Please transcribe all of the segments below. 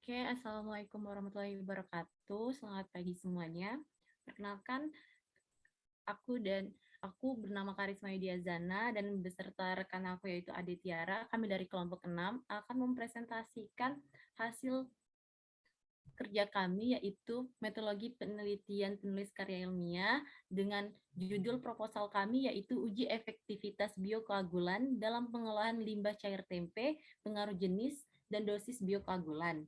Oke, Assalamualaikum warahmatullahi wabarakatuh. Selamat pagi semuanya. Perkenalkan, aku bernama Karisma Yudiazana dan beserta rekan aku yaitu Ade Tiara. Kami dari kelompok 6 akan mempresentasikan hasil kerja kami yaitu metodologi penelitian penulis karya ilmiah dengan judul proposal kami yaitu uji efektivitas biokoagulan dalam pengolahan limbah cair tempe, pengaruh jenis, dan dosis biokoagulan.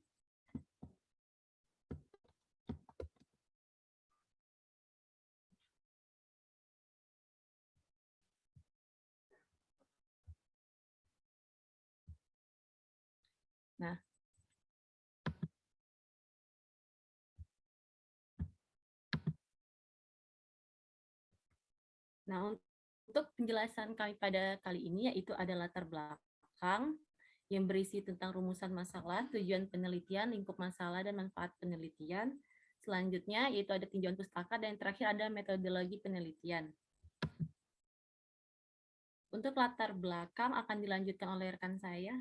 Nah, untuk penjelasan kami pada kali ini yaitu ada latar belakang yang berisi tentang rumusan masalah, tujuan penelitian, lingkup masalah, dan manfaat penelitian. Selanjutnya yaitu ada tinjauan pustaka dan yang terakhir ada metodologi penelitian. Untuk latar belakang akan dilanjutkan oleh rekan saya.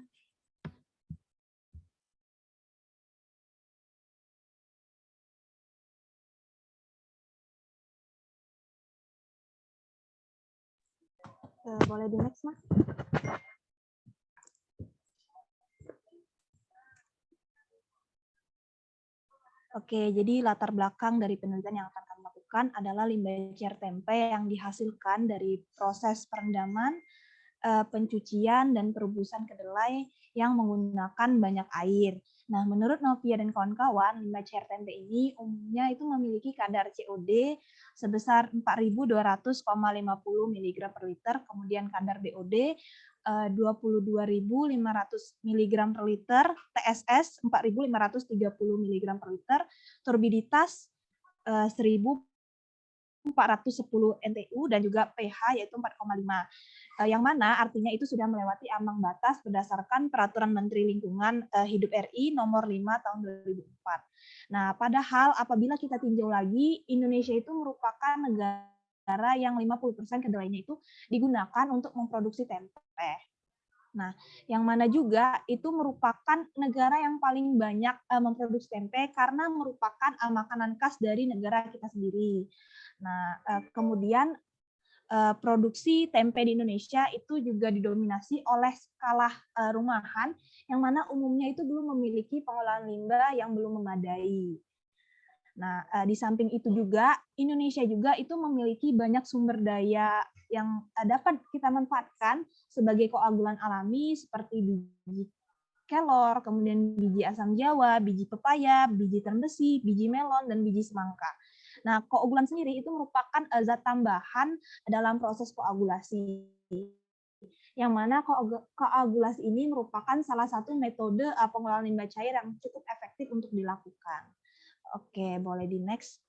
Boleh di next, Mas? Oke, jadi latar belakang dari penelitian yang akan kami lakukan adalah limbah cair tempe yang dihasilkan dari proses perendaman, pencucian, dan perebusan kedelai yang menggunakan banyak air. Nah, menurut Novia dan kawan-kawan, limbah cair tempe ini umumnya itu memiliki kadar COD sebesar 4.200,50 mg per liter, kemudian kadar BOD 22.500 mg per liter, TSS 4.530 mg per liter, turbiditas 1.410 NTU dan juga pH yaitu 4,5. Yang mana artinya itu sudah melewati ambang batas berdasarkan Peraturan Menteri Lingkungan Hidup RI nomor 5 tahun 2004. Nah, padahal apabila kita tinjau lagi, Indonesia itu merupakan negara yang 50% kedelainya itu digunakan untuk memproduksi tempe. Nah, yang mana juga itu merupakan negara yang paling banyak memproduksi tempe karena merupakan makanan khas dari negara kita sendiri. Nah, kemudian produksi tempe di Indonesia itu juga didominasi oleh skala rumahan yang mana umumnya itu belum memiliki pengolahan limbah yang belum memadai. Nah, di samping itu juga Indonesia juga itu memiliki banyak sumber daya yang dapat kita manfaatkan sebagai koagulan alami seperti biji kelor, kemudian biji asam jawa, biji pepaya, biji termbesi, biji melon, dan biji semangka. Nah, koagulan sendiri itu merupakan zat tambahan dalam proses koagulasi. Yang mana koagulasi ini merupakan salah satu metode pengolahan limbah cair yang cukup efektif untuk dilakukan. Oke, boleh di next.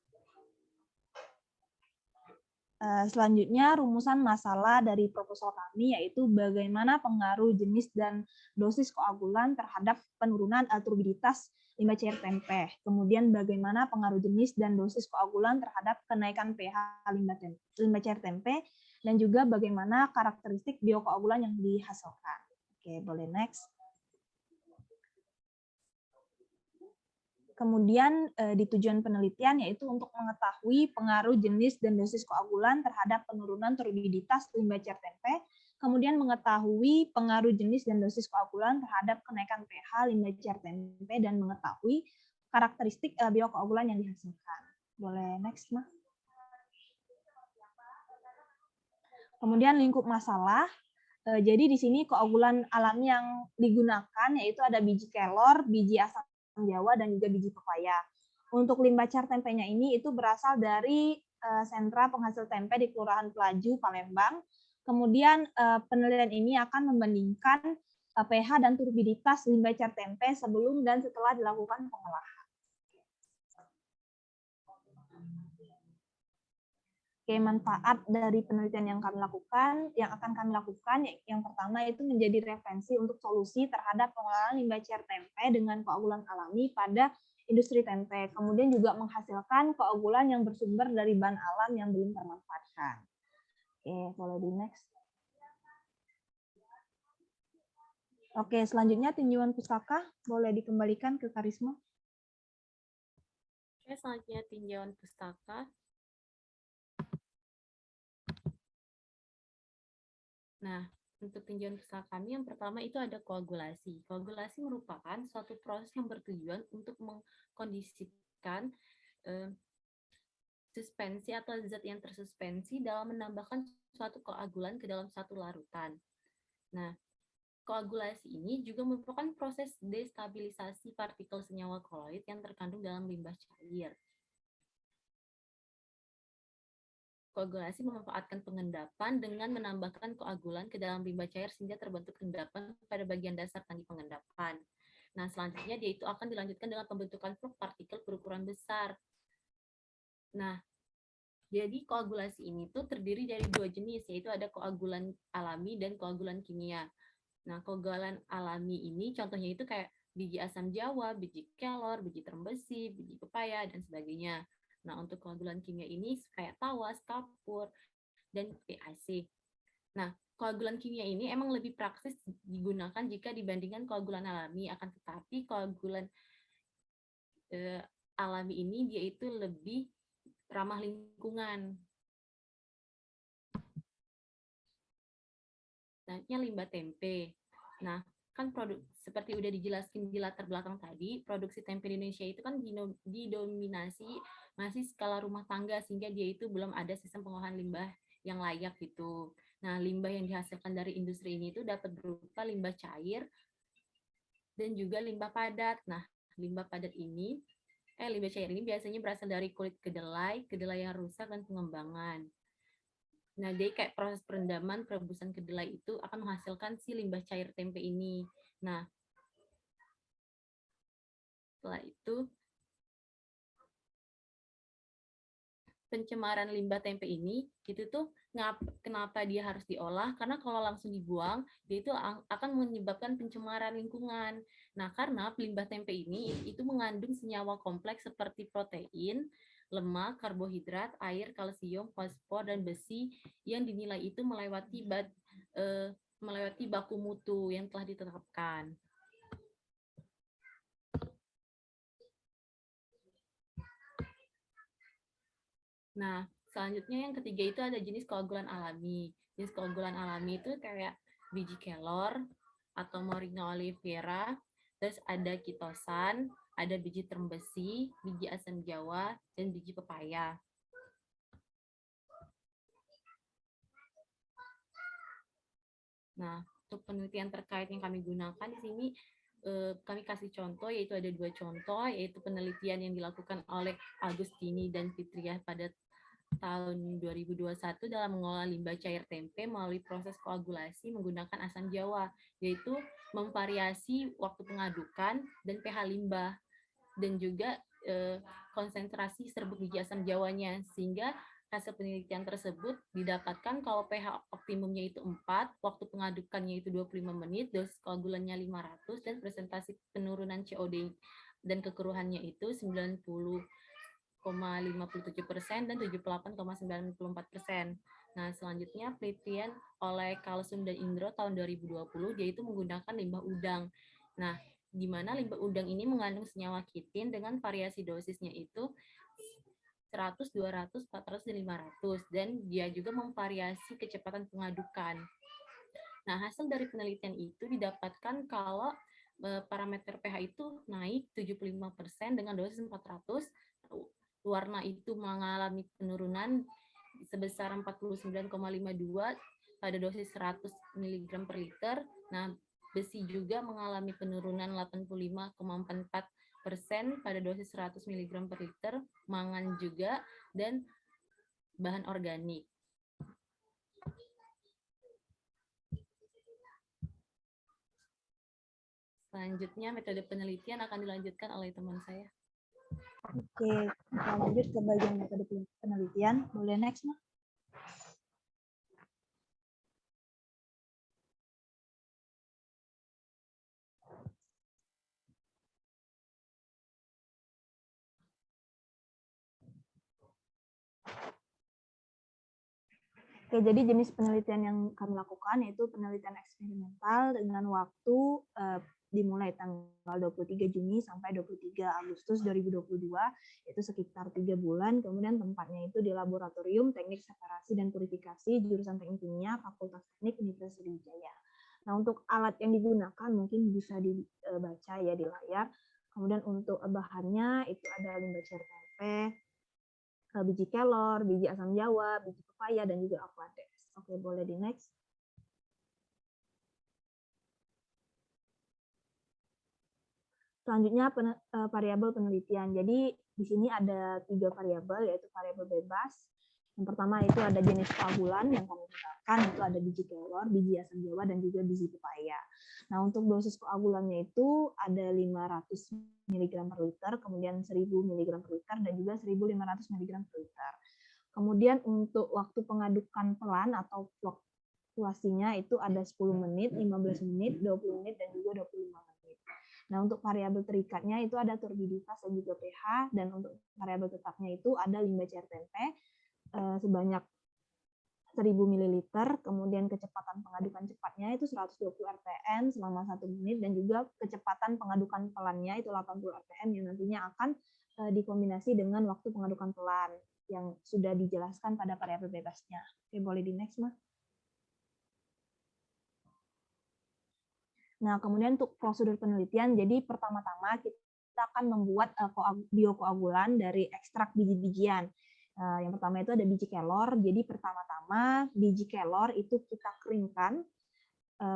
Selanjutnya rumusan masalah dari proposal kami yaitu bagaimana pengaruh jenis dan dosis koagulan terhadap penurunan turbiditas limbah cair tempe. Kemudian bagaimana pengaruh jenis dan dosis koagulan terhadap kenaikan pH limbah cair tempe dan juga bagaimana karakteristik biokoagulan yang dihasilkan. Oke, boleh next. Kemudian di tujuan penelitian yaitu untuk mengetahui pengaruh jenis dan dosis koagulan terhadap penurunan turbiditas limbah cair tempe, kemudian mengetahui pengaruh jenis dan dosis koagulan terhadap kenaikan pH limbah cair tempe, dan mengetahui karakteristik biokoagulan yang dihasilkan. Boleh next, Mas. Kemudian lingkup masalah. Jadi di sini koagulan alami yang digunakan yaitu ada biji kelor, biji asam jawa, dan juga biji pepaya. Untuk limbah cair tempenya ini itu berasal dari sentra penghasil tempe di Kelurahan Pelaju, Palembang. Kemudian penelitian ini akan membandingkan pH dan turbiditas limbah cair tempe sebelum dan setelah dilakukan pengolahan. Oke, manfaat dari penelitian yang akan kami lakukan, yang pertama itu menjadi referensi untuk solusi terhadap pengolahan limbah cair tempe dengan koagulan alami pada industri tempe. Kemudian juga menghasilkan koagulan yang bersumber dari bahan alam yang belum termanfaatkan. Oke, boleh di next. Oke, selanjutnya tinjauan pustaka boleh dikembalikan ke Karisma. Oke, selanjutnya tinjauan pustaka. Nah, untuk tinjauan pustaka kami yang pertama itu ada koagulasi. Koagulasi merupakan suatu proses yang bertujuan untuk mengkondisikan suspensi atau zat yang tersuspensi dalam menambahkan suatu koagulan ke dalam satu larutan. Nah, koagulasi ini juga merupakan proses destabilisasi partikel senyawa koloid yang terkandung dalam limbah cair. Koagulasi memanfaatkan pengendapan dengan menambahkan koagulan ke dalam limbah cair sehingga terbentuk endapan pada bagian dasar tangki pengendapan. Nah, selanjutnya dia itu akan dilanjutkan dengan pembentukan flux partikel berukuran besar. Nah, jadi koagulasi ini tuh terdiri dari dua jenis, yaitu ada koagulan alami dan koagulan kimia. Nah, koagulan alami ini contohnya itu kayak biji asam jawa, biji kelor, biji terem besi, biji pepaya, dan sebagainya. Nah, untuk koagulan kimia ini kayak tawas, kapur, dan PAC. Nah, koagulan kimia ini emang lebih praktis digunakan jika dibandingkan koagulan alami, akan tetapi koagulan alami ini dia itu lebih ramah lingkungan. Selanjutnya limbah tempe. Nah, kan produk seperti udah dijelaskan di latar belakang tadi, produksi tempe di Indonesia itu kan didominasi masih skala rumah tangga sehingga dia itu belum ada sistem pengolahan limbah yang layak gitu. Nah, limbah yang dihasilkan dari industri ini itu dapat berupa limbah cair dan juga limbah padat. Nah, limbah padat ini limbah cair ini biasanya berasal dari kulit kedelai, kedelai yang rusak dan pengembangan. Nah, jadi kayak proses perendaman, perebusan kedelai itu akan menghasilkan si limbah cair tempe ini. Nah, setelah itu pencemaran limbah tempe ini itu tuh kenapa dia harus diolah? Karena kalau langsung dibuang, dia itu akan menyebabkan pencemaran lingkungan. Nah, karena limbah tempe ini itu mengandung senyawa kompleks seperti protein, lemak, karbohidrat, air, kalsium, fosfor, dan besi yang dinilai itu melewati baku mutu yang telah ditetapkan. Nah, selanjutnya yang ketiga itu ada jenis koagulan alami. Jenis koagulan alami itu kayak biji kelor atau Moringa oleifera, terus ada kitosan, ada biji terem besi, biji asam jawa, dan biji pepaya. Nah, untuk penelitian terkait yang kami gunakan di sini, kami kasih contoh, yaitu ada dua contoh, yaitu penelitian yang dilakukan oleh Agustini dan Fitria pada tahun 2021 dalam mengolah limbah cair tempe melalui proses koagulasi menggunakan asam jawa, yaitu memvariasi waktu pengadukan dan pH limbah, dan juga konsentrasi serbuk biji asam jawanya, sehingga hasil penelitian tersebut didapatkan kalau pH optimumnya itu 4, waktu pengadukannya itu 25 menit, dosis koagulannya 500, dan presentasi penurunan COD dan kekeruhannya itu 90,57% dan 78,94%. Nah, selanjutnya penelitian oleh Kalsum dan Indro tahun 2020 yaitu menggunakan limbah udang. Nah, di mana limbah udang ini mengandung senyawa kitin dengan variasi dosisnya itu 100, 200, 400, dan 500, dan dia juga memvariasi kecepatan pengadukan. Nah, hasil dari penelitian itu didapatkan kalau parameter pH itu naik 75% dengan dosis 400, warna itu mengalami penurunan sebesar 49,52 pada dosis 100 mg per liter. Nah, besi juga mengalami penurunan 85,44% pada dosis 100 mg per liter, mangan juga, dan bahan organik. Selanjutnya, metode penelitian akan dilanjutkan oleh teman saya. Oke, kita lanjut ke bagian metode penelitian. Boleh next, Ma? Oke, jadi jenis penelitian yang kami lakukan yaitu penelitian eksperimental dengan waktu dimulai tanggal 23 Juni sampai 23 Agustus 2022, yaitu sekitar 3 bulan. Kemudian tempatnya itu di Laboratorium Teknik Separasi dan Purifikasi jurusan Teknik Kimia Fakultas Teknik Universitas Sriwijaya. Nah, untuk alat yang digunakan mungkin bisa dibaca ya di layar. Kemudian untuk bahannya itu ada limbah cair tempe, biji kelor, biji asam jawa, biji pepaya, dan juga aquadex. Oke, boleh di next. Selanjutnya variabel penelitian. Jadi di sini ada 3 variabel, yaitu variabel bebas. Yang pertama itu ada jenis koagulan yang kami gunakan, itu ada biji kelor, biji asam jawa, dan juga biji pepaya. Nah, untuk dosis koagulannya itu ada 500 mg per liter, kemudian 1000 mg per liter, dan juga 1500 mg per liter. Kemudian untuk waktu pengadukan pelan atau fluktuasinya itu ada 10 menit, 15 menit, 20 menit, dan juga 25 menit. Nah, untuk variabel terikatnya itu ada turbiditas dan juga pH, dan untuk variabel tetapnya itu ada limbah cair tempe sebanyak 1000 ml, kemudian kecepatan pengadukan cepatnya itu 120 rpm selama 1 menit, dan juga kecepatan pengadukan pelannya itu 80 rpm yang nantinya akan dikombinasi dengan waktu pengadukan pelan yang sudah dijelaskan pada variabel bebasnya. Oke, boleh di next, Ma. Nah, kemudian untuk prosedur penelitian, jadi pertama-tama kita akan membuat biokoagulan dari ekstrak biji-bijian. Yang pertama itu ada biji kelor. Jadi pertama-tama biji kelor itu kita keringkan,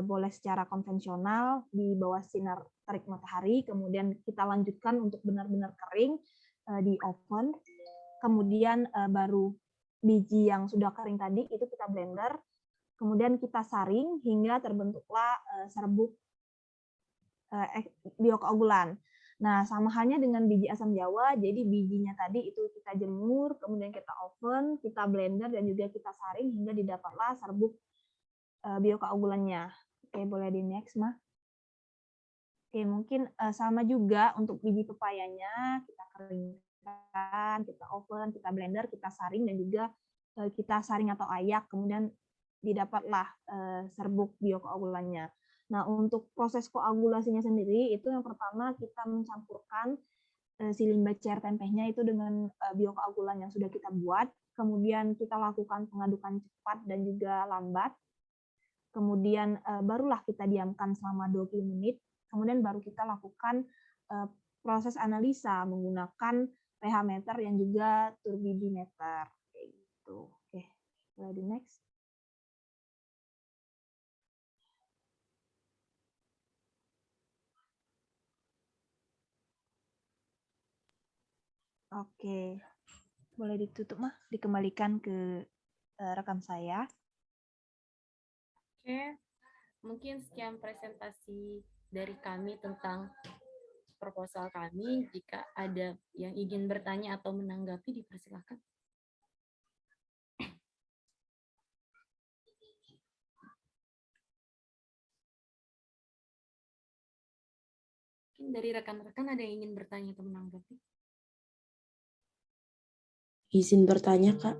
boleh secara konvensional di bawah sinar terik matahari. Kemudian kita lanjutkan untuk benar-benar kering di oven. Kemudian baru biji yang sudah kering tadi itu kita blender. Kemudian kita saring hingga terbentuklah serbuk biokoagulan. Nah, sama halnya dengan biji asam jawa, jadi bijinya tadi itu kita jemur, kemudian kita oven, kita blender, dan juga kita saring hingga didapatlah serbuk biokoagulannya. Oke, boleh di next, Ma. Oke, mungkin sama juga untuk biji pepayanya, kita keringkan, kita oven, kita blender, kita saring, dan juga kita saring atau ayak, kemudian didapatlah serbuk biokoagulannya. Nah, untuk proses koagulasinya sendiri, itu yang pertama kita mencampurkan si limbah cair tempehnya itu dengan biokoagulan yang sudah kita buat, kemudian kita lakukan pengadukan cepat dan juga lambat, kemudian barulah kita diamkan selama 20 menit, kemudian baru kita lakukan proses analisa menggunakan pH meter yang juga turbidimeter. Kayak gitu. Oke, boleh di next. Oke, boleh ditutup, Mah. Dikembalikan ke rekan saya. Oke, mungkin sekian presentasi dari kami tentang proposal kami. Jika ada yang ingin bertanya atau menanggapi, dipersilakan. Mungkin dari rekan-rekan ada yang ingin bertanya atau menanggapi? Izin bertanya, Kak.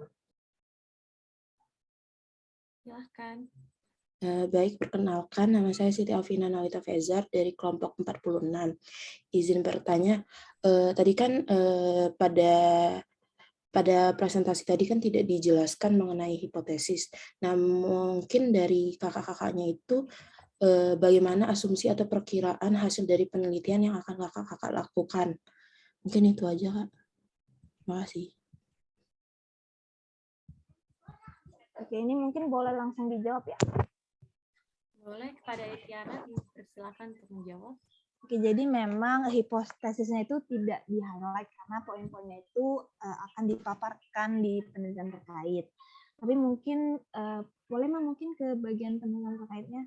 Silahkan. Baik, perkenalkan, nama saya Siti Alvina Nawita Fezar dari kelompok 46. Izin bertanya, tadi kan pada presentasi tadi kan tidak dijelaskan mengenai hipotesis. Nah, mungkin dari kakak-kakaknya itu, bagaimana asumsi atau perkiraan hasil dari penelitian yang akan kakak-kakak lakukan? Mungkin itu aja, Kak. Terima kasih. Oke, ini mungkin boleh langsung dijawab ya. Boleh, kepada Tiara dipersilakan untuk menjawab. Oke, jadi memang hipotesisnya itu tidak di-highlight karena poin-poinnya itu akan dipaparkan di penelitian terkait. Tapi mungkin boleh Mah mungkin ke bagian penelitian terkaitnya.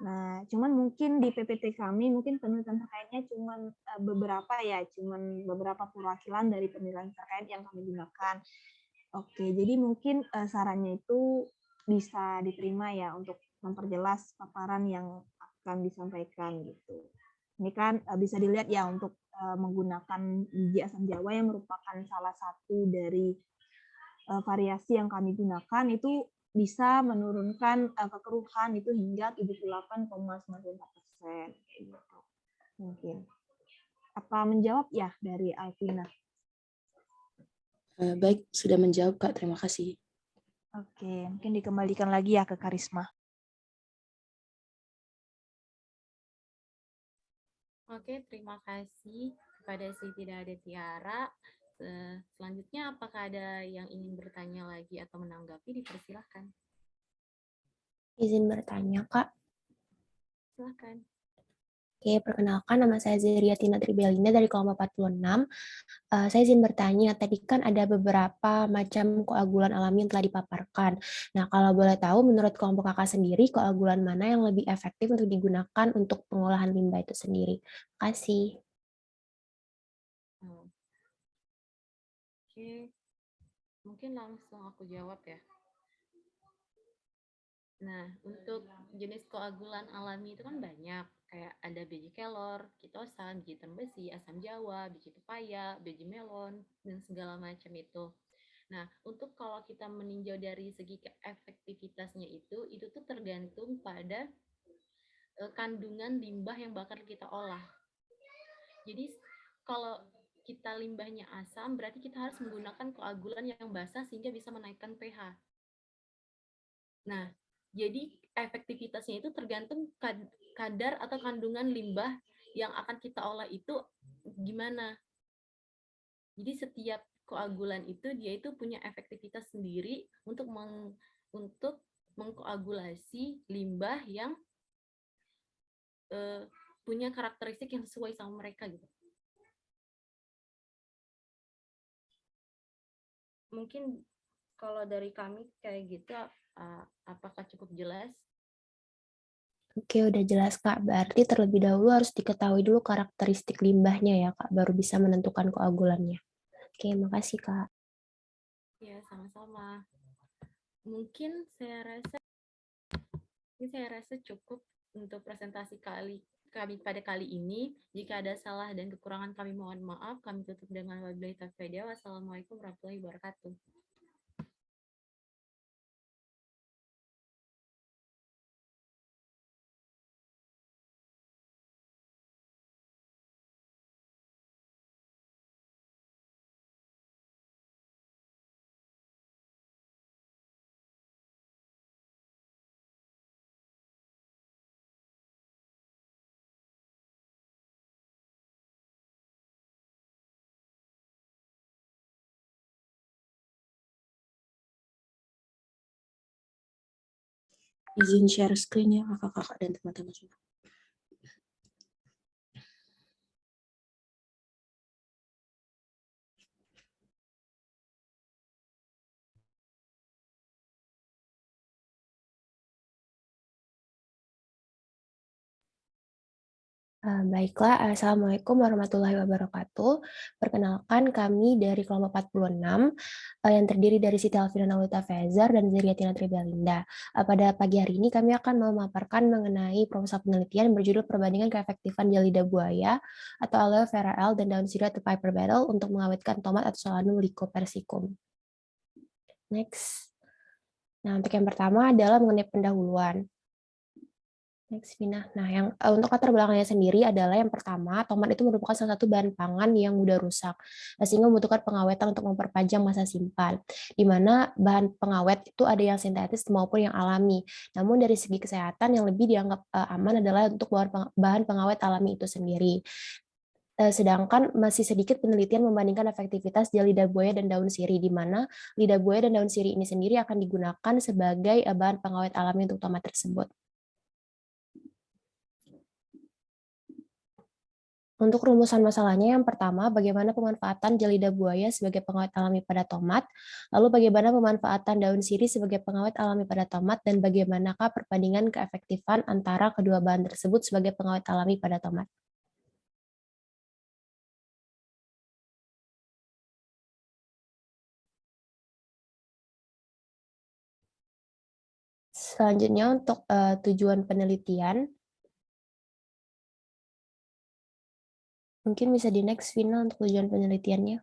Nah, cuman mungkin di PPT kami mungkin penelitian terkaitnya cuman beberapa perwakilan dari penelitian terkait yang kami gunakan. Oke, jadi mungkin sarannya itu bisa diterima ya untuk memperjelas paparan yang akan disampaikan gitu. Ini kan bisa dilihat ya untuk menggunakan biji asam jawa yang merupakan salah satu dari variasi yang kami gunakan itu bisa menurunkan kekeruhan itu hingga 78,94%. Gitu. Mungkin. Apa menjawab ya dari Alvina? Baik, sudah menjawab Kak, terima kasih. Oke, mungkin dikembalikan lagi ya ke Karisma. Oke, terima kasih kepada Siti dan Tiara. Selanjutnya, apakah ada yang ingin bertanya lagi atau menanggapi? Dipersilahkan. Izin bertanya, Kak. Silakan. Oke, perkenalkan nama saya Zeriatina Tribelinda dari kelompok 46. Saya izin bertanya, tadi kan ada beberapa macam koagulan alami yang telah dipaparkan. Nah, kalau boleh tahu, menurut kelompok kakak sendiri, koagulan mana yang lebih efektif untuk digunakan untuk pengolahan limbah itu sendiri? Terima kasih. Oke, mungkin langsung aku jawab ya. Nah, untuk jenis koagulan alami itu kan banyak. Kayak ada biji kelor, kitosan, biji besi, asam jawa, biji pepaya, biji melon, dan segala macam itu. Nah, untuk kalau kita meninjau dari segi efektivitasnya itu tuh tergantung pada kandungan limbah yang bakal kita olah. Jadi, kalau kita limbahnya asam, berarti kita harus menggunakan koagulan yang basah sehingga bisa menaikkan pH. Nah, jadi efektivitasnya itu tergantung kadar atau kandungan limbah yang akan kita olah itu gimana. Jadi setiap koagulan itu dia itu punya efektivitas sendiri untuk mengkoagulasi limbah yang punya karakteristik yang sesuai sama mereka gitu. Mungkin kalau dari kami kayak gitu, apakah cukup jelas? Oke, udah jelas, Kak. Berarti terlebih dahulu harus diketahui dulu karakteristik limbahnya ya, Kak, baru bisa menentukan koagulannya. Oke, makasih, Kak. Ya, sama-sama. Mungkin saya rasa cukup untuk presentasi kami pada kali ini. Jika ada salah dan kekurangan kami mohon maaf. Kami tutup dengan wabillahi taufiq. Wassalamualaikum warahmatullahi wabarakatuh. Izin share screen ya kakak-kakak dan teman-teman semua. Baiklah, Assalamualaikum warahmatullahi wabarakatuh. Perkenalkan kami dari kelompok 46 yang terdiri dari Siti Alfina Naulita Fezar dan Zeriatina Tribelinda. Pada pagi hari ini kami akan memaparkan mengenai proposal penelitian berjudul Perbandingan Keefektifan Gel Lidah Buaya atau Aloe Vera L dan daun sirih atau Piper Beetle untuk mengawetkan tomat atau Solanum lycopersicum. Next. Nah, untuk yang pertama adalah mengenai pendahuluan. Next, Vina. Nah, yang untuk latar belakangnya sendiri adalah yang pertama, tomat itu merupakan salah satu bahan pangan yang mudah rusak, sehingga membutuhkan pengawetan untuk memperpanjang masa simpan, di mana bahan pengawet itu ada yang sintetis maupun yang alami. Namun dari segi kesehatan yang lebih dianggap aman adalah untuk bahan pengawet alami itu sendiri. Sedangkan masih sedikit penelitian membandingkan efektivitas gel lidah buaya dan daun sirih, di mana lidah buaya dan daun sirih ini sendiri akan digunakan sebagai bahan pengawet alami untuk tomat tersebut. Untuk rumusan masalahnya, yang pertama, bagaimana pemanfaatan gel lidah buaya sebagai pengawet alami pada tomat, lalu bagaimana pemanfaatan daun sirih sebagai pengawet alami pada tomat, dan bagaimanakah perbandingan keefektifan antara kedua bahan tersebut sebagai pengawet alami pada tomat. Selanjutnya untuk tujuan penelitian, mungkin bisa di next, Vina, untuk tujuan penelitiannya.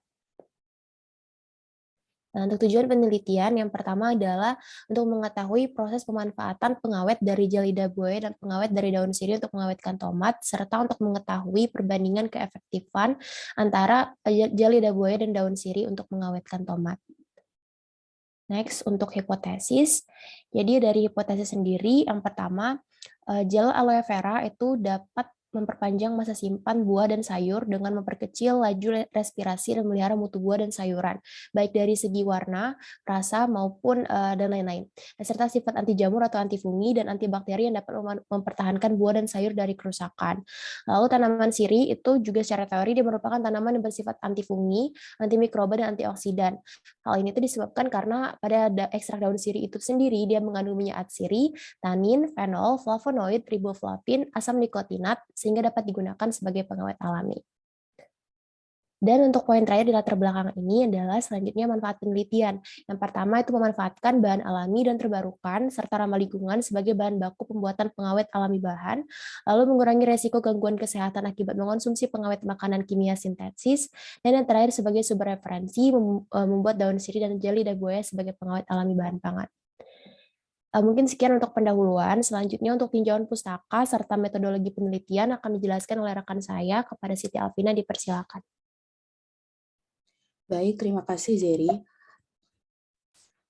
Nah, untuk tujuan penelitian yang pertama adalah untuk mengetahui proses pemanfaatan pengawet dari jeli lidah buaya dan pengawet dari daun sirih untuk mengawetkan tomat, serta untuk mengetahui perbandingan keefektifan antara jeli lidah buaya dan daun sirih untuk mengawetkan tomat. Next, untuk hipotesis. Jadi dari hipotesis sendiri, yang pertama, gel aloe vera itu dapat memperpanjang masa simpan buah dan sayur dengan memperkecil laju respirasi dan melihara mutu buah dan sayuran, baik dari segi warna, rasa, maupun dan lain-lain. Serta sifat anti jamur atau anti fungi dan antibakteri yang dapat mempertahankan buah dan sayur dari kerusakan. Lalu tanaman sirih itu juga secara teori dia merupakan tanaman yang bersifat anti fungi, anti mikroba, dan antioksidan. Hal ini tuh disebabkan karena pada ekstrak daun sirih itu sendiri dia mengandung minyak atsiri, tanin, fenol, flavonoid, riboflavin, asam nikotinat, sehingga dapat digunakan sebagai pengawet alami. Dan untuk poin terakhir di latar belakang ini adalah selanjutnya manfaat penelitian. Yang pertama itu memanfaatkan bahan alami dan terbarukan serta ramah lingkungan sebagai bahan baku pembuatan pengawet alami bahan, lalu mengurangi resiko gangguan kesehatan akibat mengonsumsi pengawet makanan kimia sintesis, dan yang terakhir sebagai sumber referensi membuat daun sirih dan jeli lidah buaya sebagai pengawet alami bahan pangan. Mungkin sekian untuk pendahuluan. Selanjutnya untuk tinjauan pustaka serta metodologi penelitian akan dijelaskan oleh rekan saya. Kepada Siti Alvina dipersilakan. Baik, terima kasih Zeri.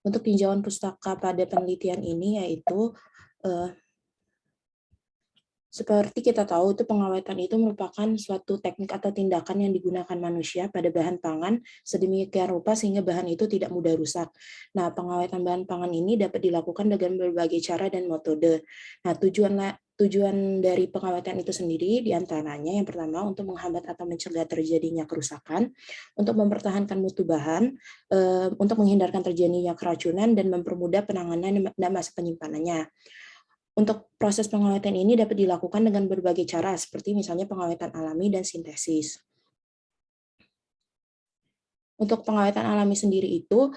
Untuk tinjauan pustaka pada penelitian ini yaitu seperti kita tahu itu pengawetan itu merupakan suatu teknik atau tindakan yang digunakan manusia pada bahan pangan sedemikian rupa sehingga bahan itu tidak mudah rusak. Nah, pengawetan bahan pangan ini dapat dilakukan dengan berbagai cara dan metode. Nah, tujuan dari pengawetan itu sendiri diantaranya yang pertama untuk menghambat atau mencegah terjadinya kerusakan, untuk mempertahankan mutu bahan, untuk menghindarkan terjadinya keracunan dan mempermudah penanganan dan masa penyimpanannya. Untuk proses pengawetan ini dapat dilakukan dengan berbagai cara seperti misalnya pengawetan alami dan sintesis. Untuk pengawetan alami sendiri itu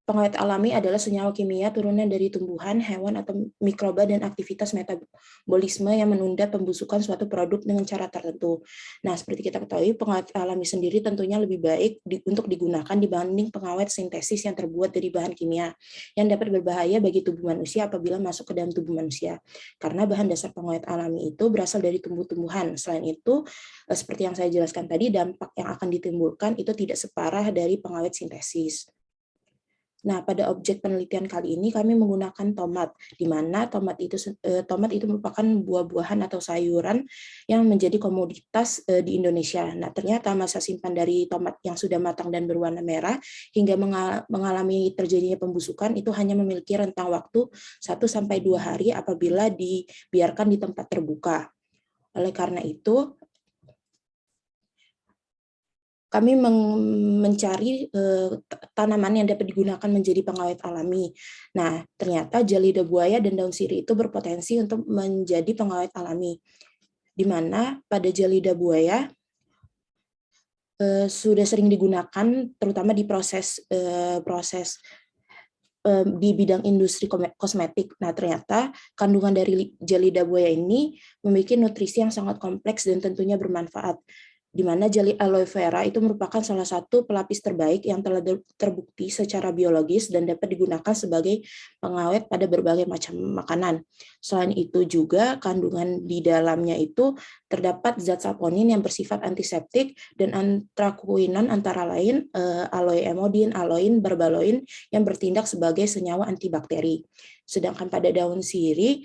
pengawet alami adalah senyawa kimia turunan dari tumbuhan, hewan, atau mikroba dan aktivitas metabolisme yang menunda pembusukan suatu produk dengan cara tertentu. Nah, seperti kita ketahui, pengawet alami sendiri tentunya lebih baik untuk digunakan dibanding pengawet sintesis yang terbuat dari bahan kimia, yang dapat berbahaya bagi tubuh manusia apabila masuk ke dalam tubuh manusia. Karena bahan dasar pengawet alami itu berasal dari tumbuh-tumbuhan. Selain itu, seperti yang saya jelaskan tadi, dampak yang akan ditimbulkan itu tidak separah dari pengawet sintesis. Nah, pada objek penelitian kali ini kami menggunakan tomat, di mana tomat itu merupakan buah-buahan atau sayuran yang menjadi komoditas di Indonesia. Nah, ternyata masa simpan dari tomat yang sudah matang dan berwarna merah hingga mengalami terjadinya pembusukan itu hanya memiliki rentang waktu 1-2 hari apabila dibiarkan di tempat terbuka. Oleh karena itu, kami mencari tanaman yang dapat digunakan menjadi pengawet alami. Nah, ternyata jeli lidah buaya dan daun sirih itu berpotensi untuk menjadi pengawet alami. Di mana pada jeli lidah buaya sudah sering digunakan terutama di proses di bidang industri kosmetik. Nah, ternyata kandungan dari jeli lidah buaya ini memiliki nutrisi yang sangat kompleks dan tentunya bermanfaat, di mana jeli aloe vera itu merupakan salah satu pelapis terbaik yang telah terbukti secara biologis dan dapat digunakan sebagai pengawet pada berbagai macam makanan. Selain itu juga kandungan di dalamnya itu terdapat zat saponin yang bersifat antiseptik dan anthraquinone antara lain aloeamodin, aloin, barbaloin yang bertindak sebagai senyawa antibakteri. Sedangkan pada daun sirih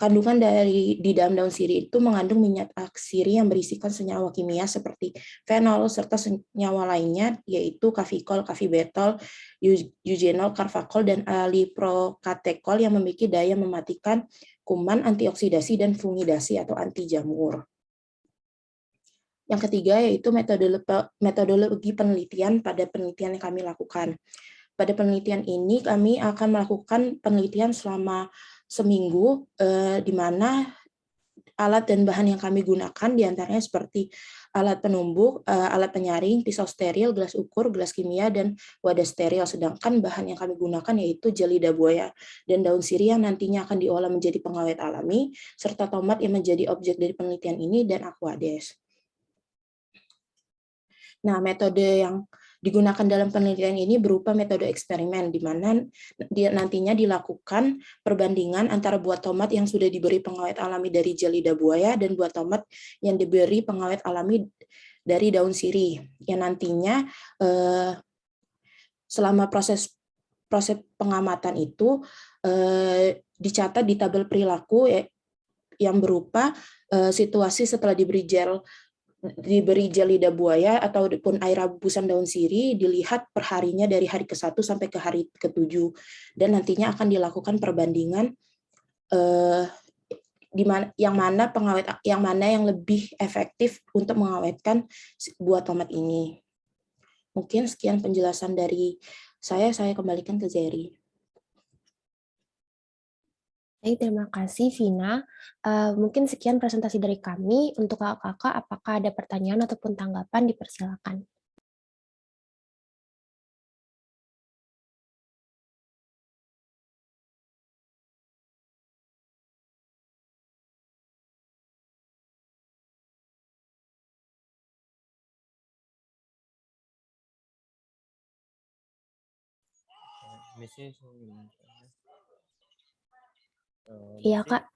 kandungan di dalam daun sirih itu mengandung minyak atsiri yang berisikan senyawa kimia seperti fenol serta senyawa lainnya yaitu kafikol, kafibetol, eugenol, karvakol, dan aliprokatekol yang memiliki daya mematikan kuman, antioksidasi, dan fungidasi atau anti jamur. Yang ketiga yaitu metodologi penelitian pada penelitian yang kami lakukan. Pada penelitian ini kami akan melakukan penelitian selama seminggu, di mana alat dan bahan yang kami gunakan diantaranya seperti alat penumbuk, alat penyaring, pisau steril, gelas ukur, gelas kimia, dan wadah steril. Sedangkan bahan yang kami gunakan yaitu jeli lidah buaya dan daun sirih yang nantinya akan diolah menjadi pengawet alami, serta tomat yang menjadi objek dari penelitian ini, dan aquades. Nah, metode yang digunakan dalam penelitian ini berupa metode eksperimen, di mana nantinya dilakukan perbandingan antara buah tomat yang sudah diberi pengawet alami dari gel lidah buaya dan buah tomat yang diberi pengawet alami dari daun sirih, yang nantinya selama proses pengamatan itu dicatat di tabel perilaku yang berupa situasi setelah diberi gel lidah buaya ataupun air rebusan daun sirih, dilihat perharinya dari hari ke-1 sampai ke hari ke-7, dan nantinya akan dilakukan perbandingan yang mana yang lebih efektif untuk mengawetkan buah tomat ini. Mungkin sekian penjelasan dari saya kembalikan ke Zeri. Baik, terima kasih Vina. Mungkin sekian presentasi dari kami. Untuk kakak-kakak, apakah ada pertanyaan ataupun tanggapan, dipersilakan. Iya, Kak.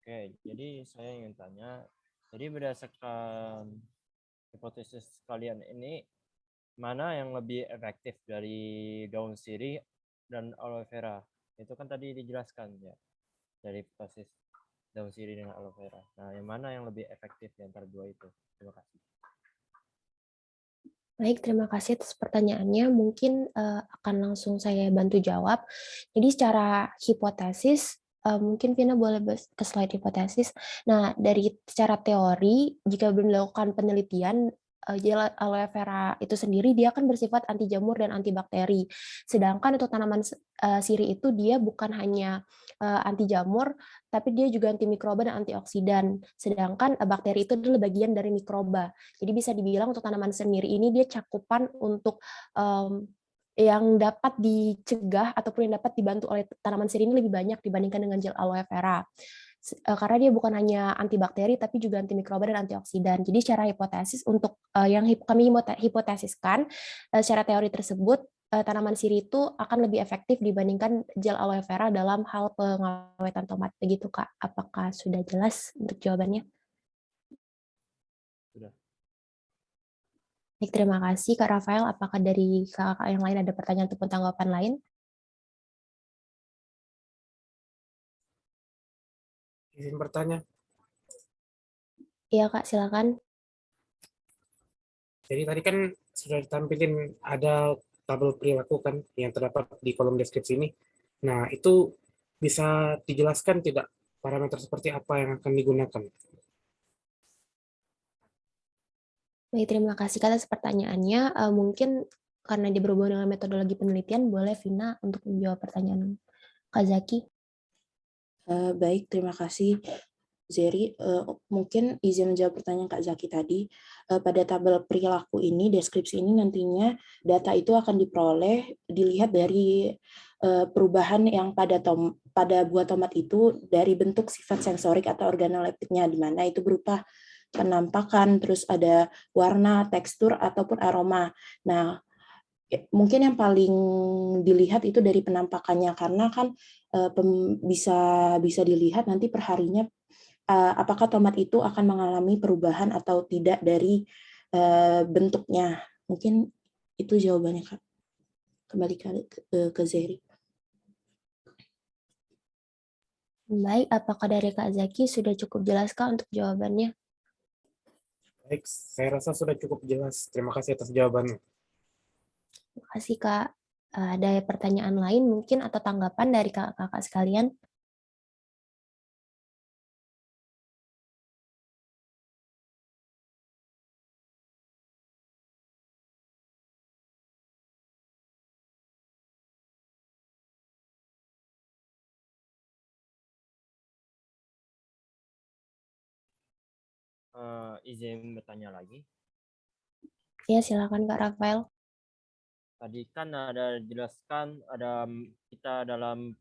Oke, jadi saya ingin tanya, jadi berdasarkan hipotesis kalian ini, mana yang lebih efektif dari daun sirih dan aloe vera? Itu kan tadi dijelaskan ya, dari hipotesis daun sirih dengan aloe vera. Nah, yang mana yang lebih efektif di antara dua itu? Terima kasih. Baik, terima kasih atas pertanyaannya. Mungkin akan langsung saya bantu jawab. Jadi secara hipotesis, mungkin Vina boleh ke slide hipotesis. Nah, dari secara teori, jika belum dilakukan penelitian, gel aloe vera itu sendiri dia akan bersifat anti jamur dan antibakteri. Sedangkan untuk tanaman sirih itu dia bukan hanya anti jamur, tapi dia juga anti mikroba dan antioksidan. Sedangkan bakteri itu adalah bagian dari mikroba. Jadi bisa dibilang untuk tanaman sendiri ini dia cakupan untuk yang dapat dicegah ataupun yang dapat dibantu oleh tanaman sirih ini lebih banyak dibandingkan dengan gel aloe vera. Karena dia bukan hanya antibakteri tapi juga antimikroba dan antioksidan. Jadi secara hipotesis untuk yang kami hipotesiskan secara teori tersebut tanaman sirih itu akan lebih efektif dibandingkan gel aloe vera dalam hal pengawetan tomat. Begitu Kak. Apakah sudah jelas untuk jawabannya? Sudah. Baik, terima kasih Kak Rafael. Apakah dari kakak yang lain ada pertanyaan ataupun tanggapan lain? Izin bertanya. Iya Kak, silakan. Jadi tadi kan sudah ditampilkan ada tabel perilaku kan yang terdapat di kolom deskripsi ini. Nah, itu bisa dijelaskan tidak parameter seperti apa yang akan digunakan? Baik, terima kasih Kak atas pertanyaannya. Mungkin karena dia berhubungan dengan metodologi penelitian, boleh Vina untuk menjawab pertanyaan Kak Zaki. Baik, terima kasih Zeri. Mungkin izin menjawab pertanyaan Kak Zaki tadi. Pada tabel perilaku ini, deskripsi ini nantinya data itu akan diperoleh, dilihat dari perubahan yang pada buah tomat itu dari bentuk sifat sensorik atau organoleptiknya, di mana itu berupa penampakan, terus ada warna, tekstur, ataupun aroma. Nah, mungkin yang paling dilihat itu dari penampakannya, karena kan bisa dilihat nanti perharinya apakah tomat itu akan mengalami perubahan atau tidak dari bentuknya. Mungkin itu jawabannya, Kak. Kembali ke Zeri. Baik, apakah dari Kak Zaki sudah cukup jelas Kak untuk jawabannya? Baik, saya rasa sudah cukup jelas. Terima kasih atas jawabannya. Terima kasih Kak. Ada pertanyaan lain mungkin atau tanggapan dari kakak-kakak sekalian? Izin bertanya lagi. Ya, silakan Kak Rafael. Tadi kan ada jelaskan kita dalam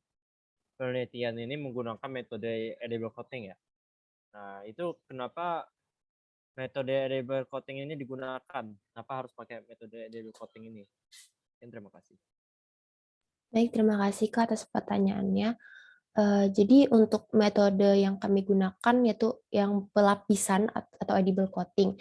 penelitian ini menggunakan metode edible coating ya. Nah, itu kenapa metode edible coating ini digunakan? Kenapa harus pakai metode edible coating ini? Terima kasih. Baik, terima kasih Kak atas pertanyaannya. Jadi untuk metode yang kami gunakan yaitu yang pelapisan atau edible coating.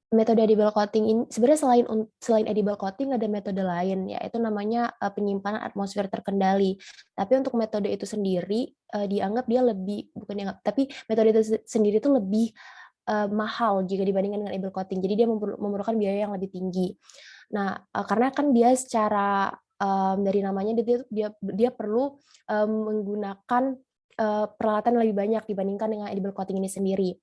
Metode edible coating ini sebenarnya selain edible coating ada metode lain, yaitu namanya penyimpanan atmosfer terkendali. Tapi untuk metode itu sendiri dianggap dia lebih, bukan dianggap, tapi metode itu sendiri itu lebih mahal jika dibandingkan dengan edible coating. Jadi dia memerlukan biaya yang lebih tinggi. Nah, karena kan dia secara dari namanya dia perlu menggunakan peralatan lebih banyak dibandingkan dengan edible coating ini sendiri.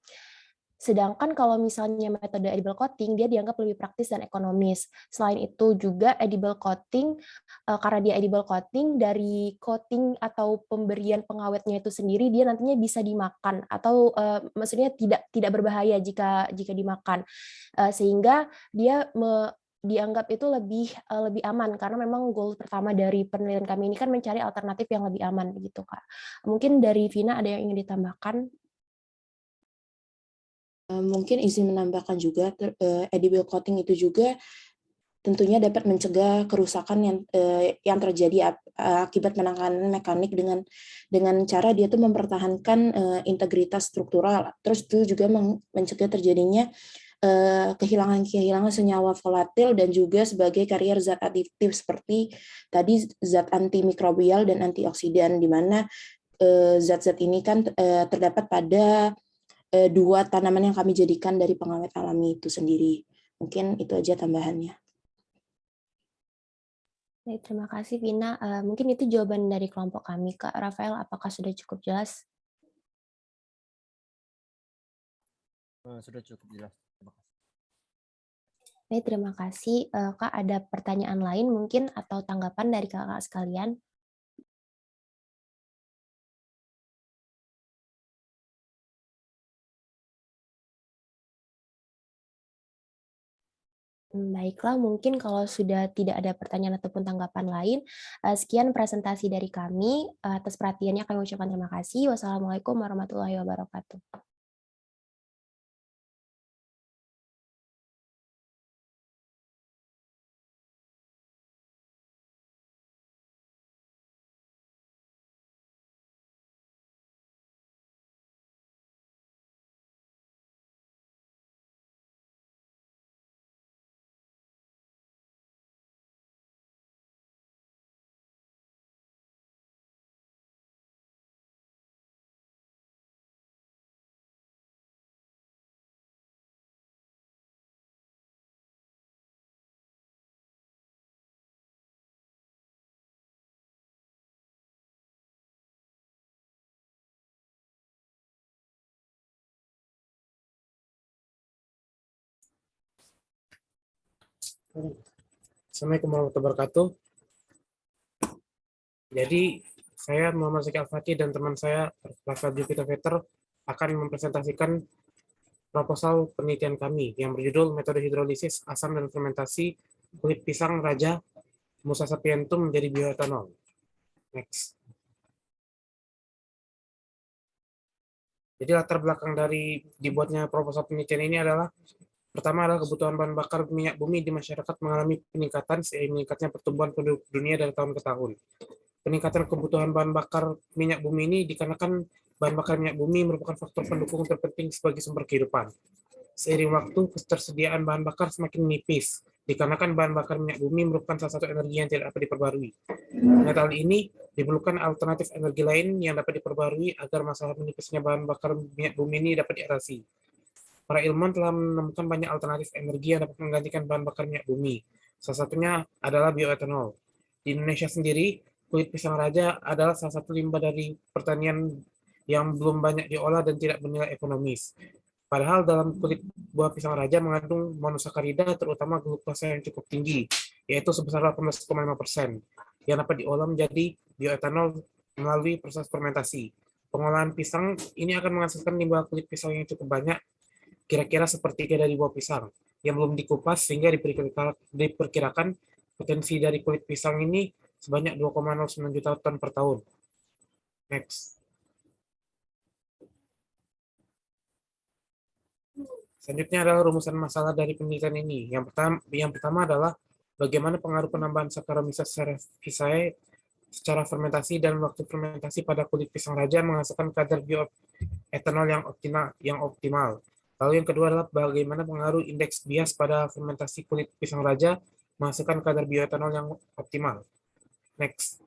Sedangkan kalau misalnya metode edible coating, dia dianggap lebih praktis dan ekonomis. Selain itu juga edible coating, karena dia edible coating, dari coating atau pemberian pengawetnya itu sendiri, dia nantinya bisa dimakan, atau maksudnya tidak berbahaya jika dimakan. Sehingga dia dianggap itu lebih aman, karena memang goal pertama dari penelitian kami ini kan mencari alternatif yang lebih aman, begitu Kak. Mungkin dari Vina ada yang ingin ditambahkan? Mungkin izin menambahkan juga, edible coating itu juga tentunya dapat mencegah kerusakan yang terjadi akibat penanganan mekanik dengan cara dia tuh mempertahankan integritas struktural. Terus itu juga mencegah terjadinya kehilangan senyawa volatil dan juga sebagai karier zat adiktif seperti tadi zat antimikrobial dan antioksidan, di mana zat-zat ini kan terdapat pada dua tanaman yang kami jadikan dari pengawet alami itu sendiri. Mungkin itu aja tambahannya. Baik, terima kasih Vina. Mungkin itu jawaban dari kelompok kami. Kak Rafael, apakah sudah cukup jelas? Sudah cukup jelas. Terima kasih. Baik, terima kasih. Kak, ada pertanyaan lain mungkin atau tanggapan dari kakak sekalian? Baiklah, mungkin kalau sudah tidak ada pertanyaan ataupun tanggapan lain, sekian presentasi dari kami. Atas perhatiannya kami ucapkan terima kasih. Wassalamualaikum warahmatullahi wabarakatuh. Assalamualaikum warahmatullahi wabarakatuh. Jadi saya Muhammad Zaki Al-Fatih dan teman saya Rafael Jupiter Veter akan mempresentasikan proposal penelitian kami yang berjudul metode hidrolisis asam dan fermentasi kulit pisang raja Musa sapientum menjadi bioetanol. Next. Jadi latar belakang dari dibuatnya proposal penelitian ini adalah pertama adalah kebutuhan bahan bakar minyak bumi di masyarakat mengalami peningkatan seiring meningkatnya pertumbuhan penduduk dunia dari tahun ke tahun. Peningkatan kebutuhan bahan bakar minyak bumi ini dikarenakan bahan bakar minyak bumi merupakan faktor pendukung terpenting sebagai sumber kehidupan. Seiring waktu, ketersediaan bahan bakar semakin menipis, dikarenakan bahan bakar minyak bumi merupakan salah satu energi yang tidak dapat diperbarui. Dengan hal ini, diperlukan alternatif energi lain yang dapat diperbarui agar masalah menipisnya bahan bakar minyak bumi ini dapat diatasi. Para ilmuwan telah menemukan banyak alternatif energi yang dapat menggantikan bahan bakar minyak bumi. Salah satunya adalah bioetanol. Di Indonesia sendiri, kulit pisang raja adalah salah satu limbah dari pertanian yang belum banyak diolah dan tidak bernilai ekonomis. Padahal dalam kulit buah pisang raja mengandung monosakarida, terutama glukosa yang cukup tinggi, yaitu sebesar 18,5%, yang dapat diolah menjadi bioetanol melalui proses fermentasi. Pengolahan pisang ini akan menghasilkan limbah kulit pisang yang cukup banyak, kira-kira sepertiga dari buah pisang, yang belum dikupas sehingga diperkirakan potensi dari kulit pisang ini sebanyak 2,09 juta ton per tahun. Next. Selanjutnya adalah rumusan masalah dari penelitian ini. Yang pertama adalah bagaimana pengaruh penambahan Saccharomyces cerevisiae secara fermentasi dan waktu fermentasi pada kulit pisang raja menghasilkan kadar bioetanol yang optimal. Lalu yang kedua adalah bagaimana pengaruh indeks bias pada fermentasi kulit pisang raja menghasilkan kadar bioetanol yang optimal. Next.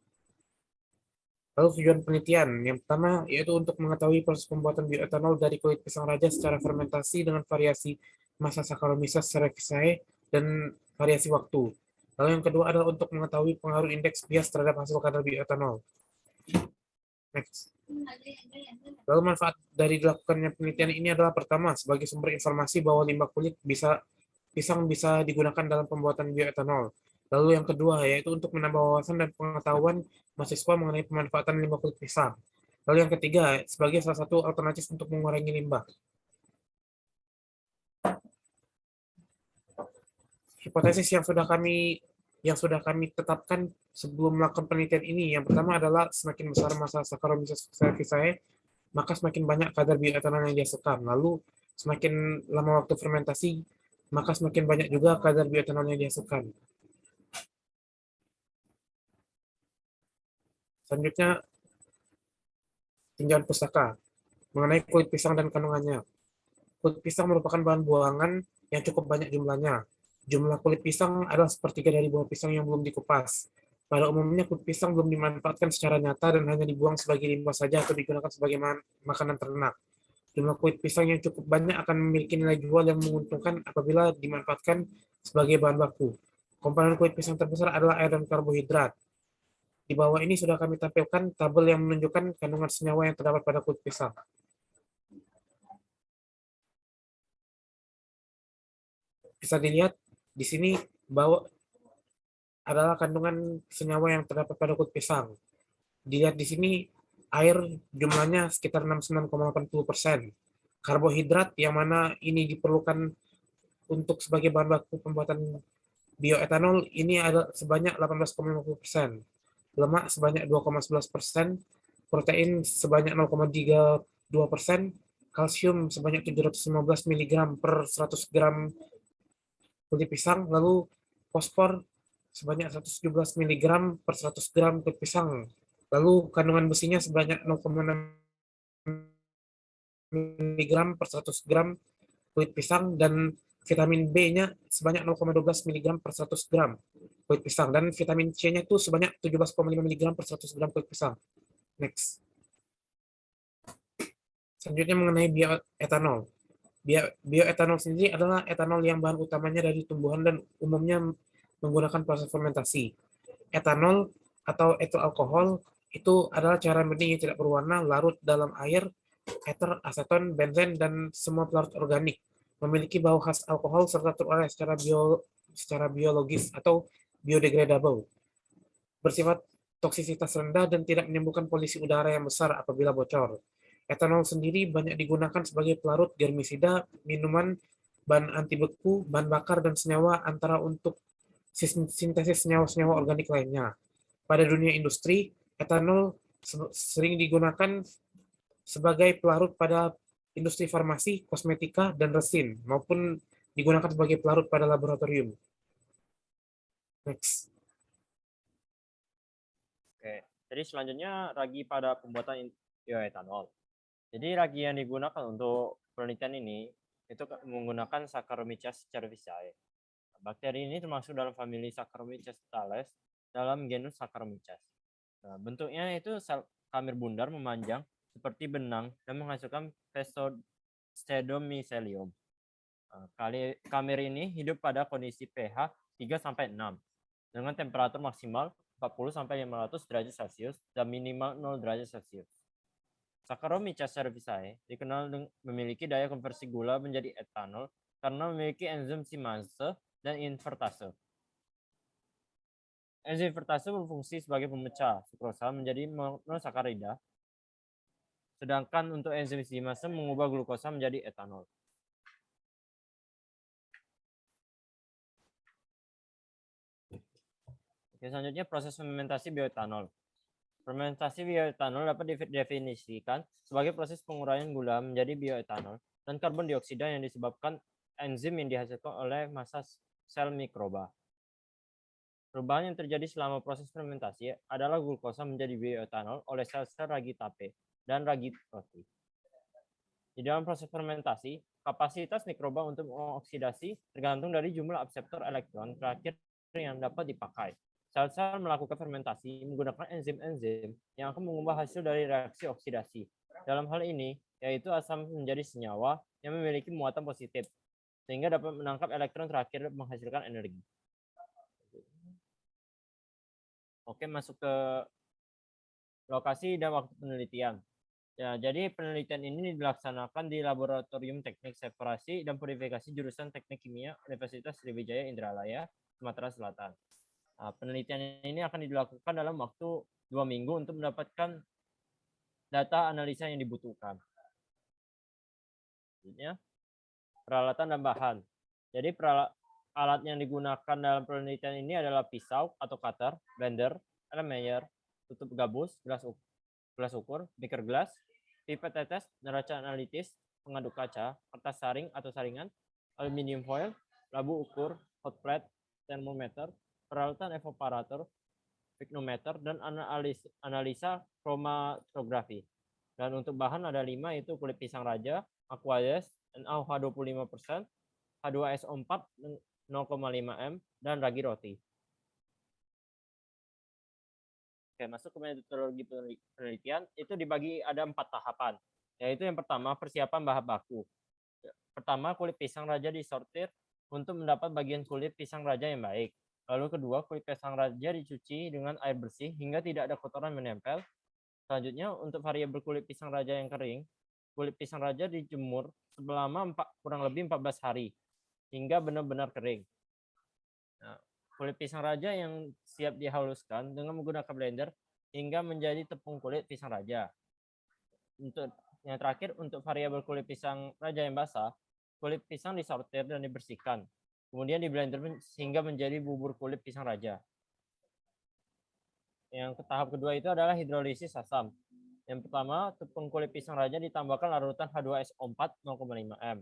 Lalu tujuan penelitian. Yang pertama yaitu untuk mengetahui proses pembuatan bioetanol dari kulit pisang raja secara fermentasi dengan variasi massa Saccharomyces cerevisiae dan variasi waktu. Lalu yang kedua adalah untuk mengetahui pengaruh indeks bias terhadap hasil kadar bioetanol. Next. Lalu manfaat dari dilakukannya penelitian ini adalah pertama, sebagai sumber informasi bahwa limbah kulit pisang bisa digunakan dalam pembuatan bioetanol. Lalu yang kedua yaitu untuk menambah wawasan dan pengetahuan mahasiswa mengenai pemanfaatan limbah kulit pisang. Lalu yang ketiga sebagai salah satu alternatif untuk mengurangi limbah. Hipotesis yang sudah kami tetapkan sebelum melakukan penelitian ini, yang pertama adalah semakin besar massa Saccharomyces cerevisiae, maka semakin banyak kadar bioetanol yang dihasilkan. Lalu semakin lama waktu fermentasi, maka semakin banyak juga kadar bioetanol yang dihasilkan. Selanjutnya, tinjauan pustaka mengenai kulit pisang dan kandungannya. Kulit pisang merupakan bahan buangan yang cukup banyak jumlahnya. Jumlah kulit pisang adalah sepertiga dari buah pisang yang belum dikupas. Pada umumnya, kulit pisang belum dimanfaatkan secara nyata dan hanya dibuang sebagai limbah saja atau digunakan sebagai makanan ternak. Jumlah kulit pisang yang cukup banyak akan memiliki nilai jual yang menguntungkan apabila dimanfaatkan sebagai bahan baku. Komponen kulit pisang terbesar adalah air dan karbohidrat. Di bawah ini sudah kami tampilkan tabel yang menunjukkan kandungan senyawa yang terdapat pada kulit pisang. Bisa dilihat di sini bahwa adalah kandungan senyawa yang terdapat pada kulit pisang. Dilihat di sini air jumlahnya sekitar 69,80%. Karbohidrat yang mana ini diperlukan untuk sebagai bahan baku pembuatan bioetanol ini ada sebanyak 18,50%. Lemak sebanyak 2,11%, protein sebanyak 0,32%, kalsium sebanyak 715 mg per 100 gram kulit pisang, lalu fosfor sebanyak 117 mg per 100 gram kulit pisang, lalu kandungan besinya sebanyak 0,6 mg per 100 gram kulit pisang, dan vitamin B-nya sebanyak 0,12 mg per 100 gram kulit pisang, dan vitamin C-nya itu sebanyak 17,5 mg per 100 gram kulit pisang. Next. Selanjutnya mengenai bioetanol. Bioetanol sendiri adalah etanol yang bahan utamanya dari tumbuhan dan umumnya menggunakan proses fermentasi. Etanol atau etil alkohol itu adalah cairan bening yang tidak berwarna larut dalam air, eter, aseton, benzen, dan semua pelarut organik. Memiliki bau khas alkohol serta terurai secara biologis atau biodegradable. Bersifat toksisitas rendah dan tidak menimbulkan polusi udara yang besar apabila bocor. Etanol sendiri banyak digunakan sebagai pelarut germisida, minuman, bahan anti beku, bahan bakar, dan senyawa antara untuk sintesis senyawa-senyawa organik lainnya. Pada dunia industri, etanol sering digunakan sebagai pelarut pada industri farmasi, kosmetika, dan resin, maupun digunakan sebagai pelarut pada laboratorium. Next. Oke, jadi selanjutnya ragi pada pembuatan bioetanol. Jadi ragi yang digunakan untuk penelitian ini itu menggunakan Saccharomyces cerevisiae. Bakteri ini termasuk dalam famili Saccharomyces thales dalam genus Saccharomyces. Nah, bentuknya itu sel kamir bundar memanjang seperti benang dan menghasilkan pseudomycelium. Kamir ini hidup pada kondisi pH 3-6 dengan temperatur maksimal 40-500 derajat Celcius dan minimal 0 derajat Celcius. Saccharomyces cerevisiae dikenal memiliki daya konversi gula menjadi etanol karena memiliki enzim simase dan invertase. Enzim invertase berfungsi sebagai pemecah sukrosa menjadi monosakarida, sedangkan untuk enzim simase mengubah glukosa menjadi etanol. Oke, selanjutnya proses fermentasi bioetanol. Fermentasi bioetanol dapat didefinisikan sebagai proses penguraian gula menjadi bioetanol dan karbon dioksida yang disebabkan enzim yang dihasilkan oleh massa sel mikroba. Perubahan yang terjadi selama proses fermentasi adalah glukosa menjadi bioetanol oleh sel-sel ragi tape dan ragi roti. Di dalam proses fermentasi, kapasitas mikroba untuk mengoksidasi tergantung dari jumlah akseptor elektron terakhir yang dapat dipakai. Sel-sel melakukan fermentasi menggunakan enzim-enzim yang akan mengubah hasil dari reaksi oksidasi. Dalam hal ini, yaitu asam menjadi senyawa yang memiliki muatan positif, sehingga dapat menangkap elektron terakhir menghasilkan energi. Oke, masuk ke lokasi dan waktu penelitian. Ya, jadi penelitian ini dilaksanakan di Laboratorium Teknik Separasi dan Purifikasi Jurusan Teknik Kimia Universitas Sriwijaya Indralaya, Sumatera Selatan. Nah, penelitian ini akan dilakukan dalam waktu 2 minggu untuk mendapatkan data analisa yang dibutuhkan. Selanjutnya, peralatan dan bahan. Jadi alat yang digunakan dalam penelitian ini adalah pisau atau cutter, blender, Erlenmeyer, tutup gabus, gelas ukur, beaker gelas, pipet tetes, neraca analitis, pengaduk kaca, kertas saring atau saringan, aluminium foil, labu ukur, hot plate, termometer, peralatan evaparator, pyknometer, dan analisa kromatografi. Dan untuk bahan ada 5, yaitu kulit pisang raja, aqueous, NaOH 25%, H2SO4 0,5 m, dan ragi roti. Oke, masuk ke metodologi penelitian, itu dibagi ada 4 tahapan, yaitu yang pertama persiapan bahan baku. Pertama, kulit pisang raja disortir untuk mendapat bagian kulit pisang raja yang baik. Lalu kedua, kulit pisang raja dicuci dengan air bersih hingga tidak ada kotoran menempel. Selanjutnya, untuk variabel kulit pisang raja yang kering, kulit pisang raja dijemur selama kurang lebih 14 hari hingga benar-benar kering. Nah, kulit pisang raja yang siap dihaluskan dengan menggunakan blender hingga menjadi tepung kulit pisang raja. Untuk yang terakhir, untuk variabel kulit pisang raja yang basah, kulit pisang disortir dan dibersihkan. Kemudian di blender sehingga menjadi bubur kulit pisang raja. Yang tahap kedua itu adalah hidrolisis asam. Yang pertama, tepung kulit pisang raja ditambahkan larutan H2SO4 0,5 m.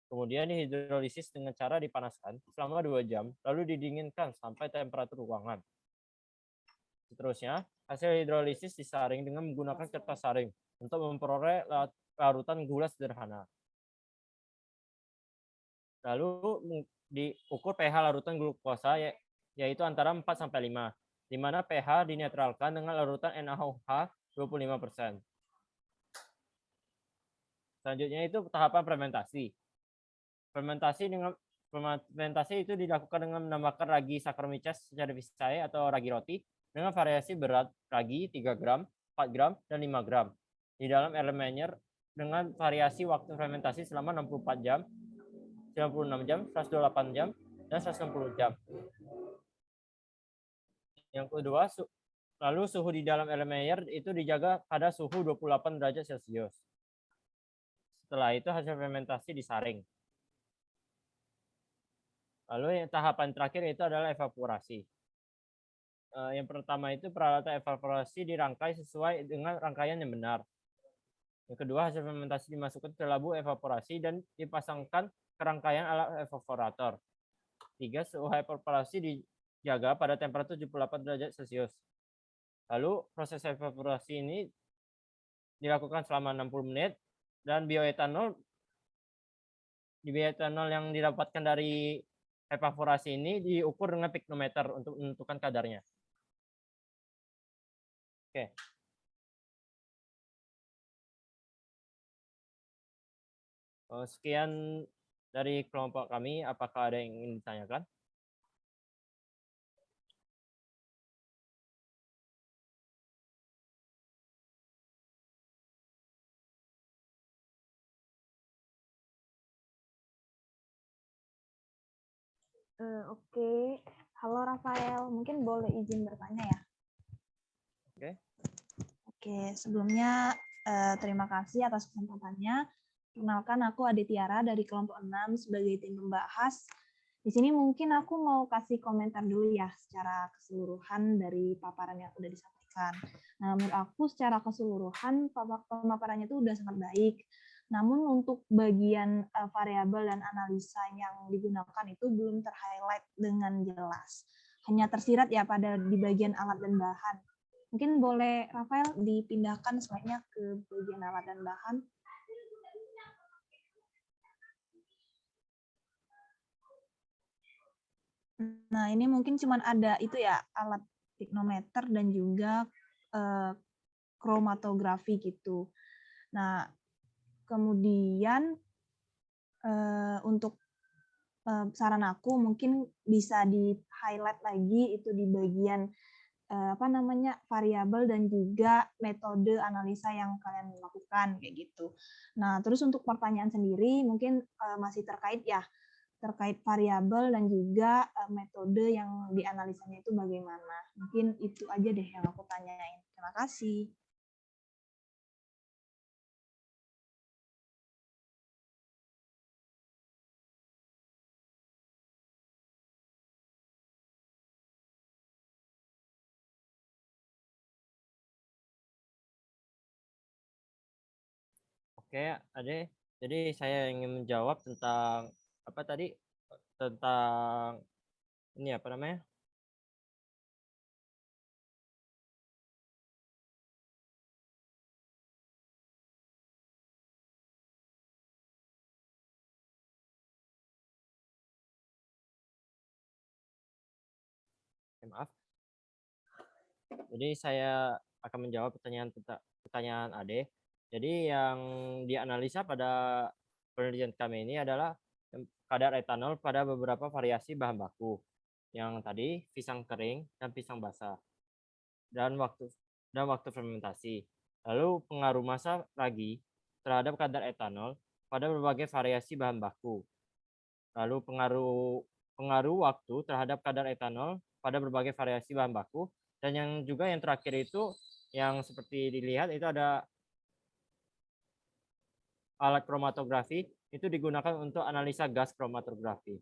Kemudian dihidrolisis dengan cara dipanaskan selama 2 jam, lalu didinginkan sampai temperatur ruangan. Seterusnya, hasil hidrolisis disaring dengan menggunakan kertas saring untuk memperoleh larutan gula sederhana. Lalu diukur pH larutan glukosa, yaitu antara 4-5, di mana pH dinetralkan dengan larutan NaOH 25%. Selanjutnya itu tahapan fermentasi. Fermentasi itu dilakukan dengan menambahkan ragi Saccharomyces cerevisiae atau ragi roti dengan variasi berat ragi 3 gram, 4 gram, dan 5 gram di dalam Erlenmeyer dengan variasi waktu fermentasi selama 64 jam, 96 jam, 128 jam, dan 160 jam. Yang kedua, lalu suhu di dalam Erlenmeyer itu dijaga pada suhu 28 derajat Celcius. Setelah itu hasil fermentasi disaring. Lalu yang tahapan terakhir itu adalah evaporasi. Yang pertama itu peralatan evaporasi dirangkai sesuai dengan rangkaian yang benar. Yang kedua, hasil fermentasi dimasukkan ke labu evaporasi dan dipasangkan ke rangkaian alat evaporator. 3. Suhu evaporasi dijaga pada temperatur 78 derajat Celcius. Lalu proses evaporasi ini dilakukan selama 60 menit dan bioetanol yang didapatkan dari evaporasi ini diukur dengan pyknometer untuk menentukan kadarnya. Oke. Sekian dari kelompok kami. Apakah ada yang ingin ditanyakan? Oke. Halo Rafael, mungkin boleh izin bertanya ya? Oke. Oke, sebelumnya terima kasih atas kesempatannya. Perkenalkan, aku Aditya dari kelompok 6 sebagai tim pembahas. Di sini mungkin aku mau kasih komentar dulu ya secara keseluruhan dari paparan yang sudah disampaikan. Nah, menurut aku secara keseluruhan pemaparannya itu udah sangat baik. Namun untuk bagian variabel dan analisa yang digunakan itu belum ter-highlight dengan jelas. Hanya tersirat ya pada di bagian alat dan bahan. Mungkin boleh Rafael dipindahkan slide-nya ke bagian alat dan bahan. Nah, ini mungkin cuma ada itu ya, alat tiknometer dan juga kromatografi gitu. Nah, kemudian untuk saran aku mungkin bisa di-highlight lagi itu di bagian variabel dan juga metode analisa yang kalian lakukan kayak gitu. Nah, terus untuk pertanyaan sendiri mungkin masih terkait variabel dan juga metode yang dianalisanya itu bagaimana. Mungkin itu aja deh yang aku tanyain. Terima kasih. Oke, Ade. Jadi saya ingin menjawab tentang apa tadi? Tentang ini apa namanya? Maaf. Jadi saya akan menjawab pertanyaan Ade. Jadi yang dianalisa pada penelitian kami ini adalah kadar etanol pada beberapa variasi bahan baku. Yang tadi pisang kering dan pisang basah. Dan waktu fermentasi. Lalu pengaruh massa ragi terhadap kadar etanol pada berbagai variasi bahan baku. Lalu pengaruh waktu terhadap kadar etanol pada berbagai variasi bahan baku. Dan yang terakhir itu yang seperti dilihat itu ada alat kromatografi, itu digunakan untuk analisa gas kromatografi.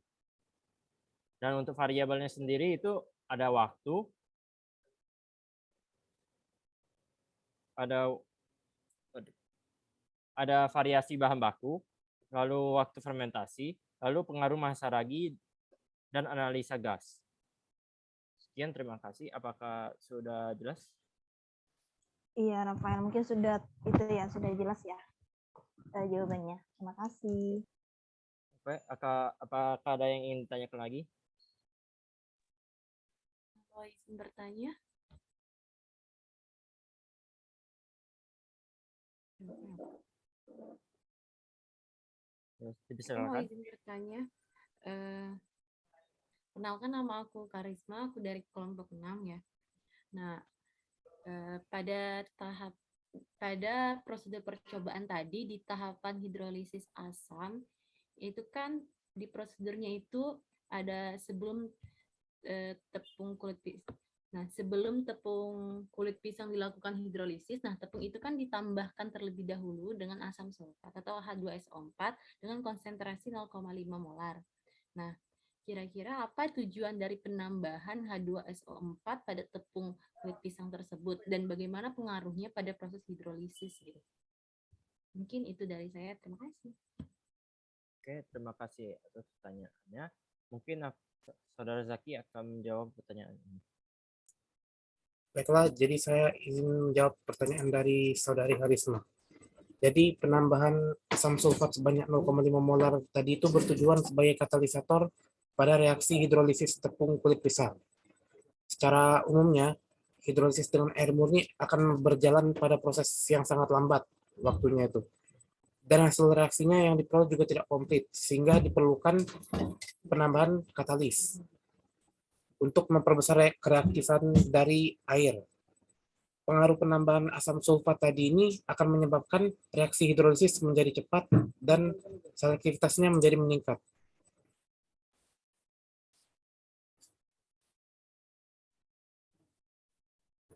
Dan untuk variabelnya sendiri itu ada waktu, ada variasi bahan baku, lalu waktu fermentasi, lalu pengaruh massa ragi, dan analisa gas. Sekian, terima kasih. Apakah sudah jelas? Iya, Rafael, mungkin sudah jelas ya jawabannya. Terima kasih. Oke, apakah ada yang ingin ditanyakan lagi? Mau izin bertanya? Aku mau izin bertanya. Kenalkan, nama aku Karisma, aku dari kelompok 6 ya. Nah, pada prosedur percobaan tadi di tahapan hidrolisis asam, itu kan di prosedurnya itu ada sebelum tepung kulit pisang. Nah, sebelum tepung kulit pisang dilakukan hidrolisis, nah tepung itu kan ditambahkan terlebih dahulu dengan asam sulfat atau H2SO4 dengan konsentrasi 0,5 molar. Nah, kira-kira apa tujuan dari penambahan H2SO4 pada tepung kulit pisang tersebut dan bagaimana pengaruhnya pada proses hidrolisis gitu. Mungkin itu dari saya. Terima kasih. Oke, terima kasih atas pertanyaannya. Mungkin Saudara Zaki akan menjawab pertanyaan ini. Baiklah, jadi saya izin menjawab pertanyaan dari Saudari Harisma. Jadi penambahan asam sulfat sebanyak 0,5 molar tadi itu bertujuan sebagai katalisator pada reaksi hidrolisis tepung kulit pisang. Secara umumnya, hidrolisis dengan air murni akan berjalan pada proses yang sangat lambat waktunya itu. Dan hasil reaksinya yang diperoleh juga tidak komplit, sehingga diperlukan penambahan katalis untuk memperbesar reaktifan dari air. Pengaruh penambahan asam sulfat tadi ini akan menyebabkan reaksi hidrolisis menjadi cepat dan selektivitasnya menjadi meningkat.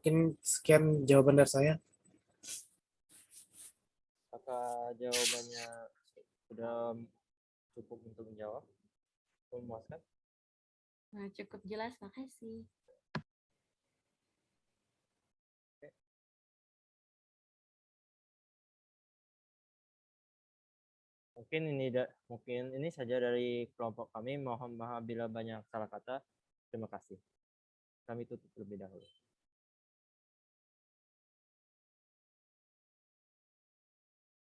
Mungkin sekian jawaban dari saya. Apakah jawabannya sudah cukup untuk menjawab? Memuaskan? Nah, cukup jelas, makasih. Mungkin ini saja dari kelompok kami. Mohon maaf bila banyak salah kata. Terima kasih. Kami tutup terlebih dahulu.